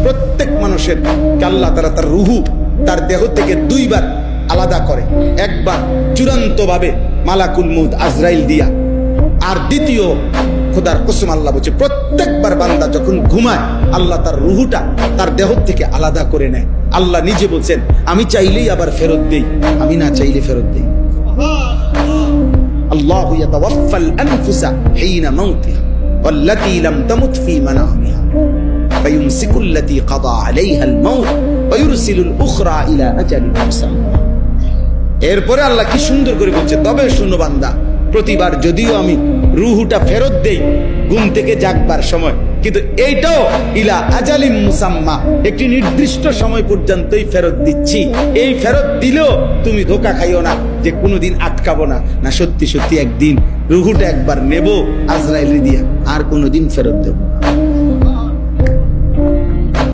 প্রত্যেক মানুষের আল্লাহ তাআলা তার রুহু তার দেহ থেকে দুইবার আলাদা করে, একবার চূড়ান্ত ভাবে মালাকুল মউত আজরাইল দিয়া, আর দ্বিতীয় খোদার কসম আল্লাহ বলছে প্রত্যেকবার বান্দা যখন ঘুমায় আল্লাহ তার রুহুটা তার দেহ থেকে আলাদা করে নেয়। আল্লাহ নিজে বলছেন আমি চাইলেই আবার ফেরত দেই, আমি না চাইলে ফেরত দেই। আল্লাহু ইয়াতাওয়াফাল আনফুসা হিনা মাউতিহা ওয়াল্লাতী লাম তামুত ফী মানামিহা ফায়ুমসিকুল্লাতী কাদা আলাইহাল মাউত ওয়া ইউরসিলুল উখরা ইলা আজালিন মুসাম্মা। এরপরে আল্লাহ কি সুন্দর করে বলছে, তবে শুনো বান্দা, প্রতিবার যদিও আমি রুহুটা ফেরত দেই ঘুম থেকে জাগবার সময়, কিন্তু এইটাও ইলা আজালিম মুসাম্মা, একটি নির্দিষ্ট সময় পর্যন্তই ফেরত দিচ্ছি। এই ফেরত দিলেও তুমি ধোঁকা খাইও না যে কোনোদিন আটকাবো না, না সত্যি সত্যি একদিন রুহুটা একবার নেব আজরাইল দিয়া, আর কোনোদিন ফেরত দেব না।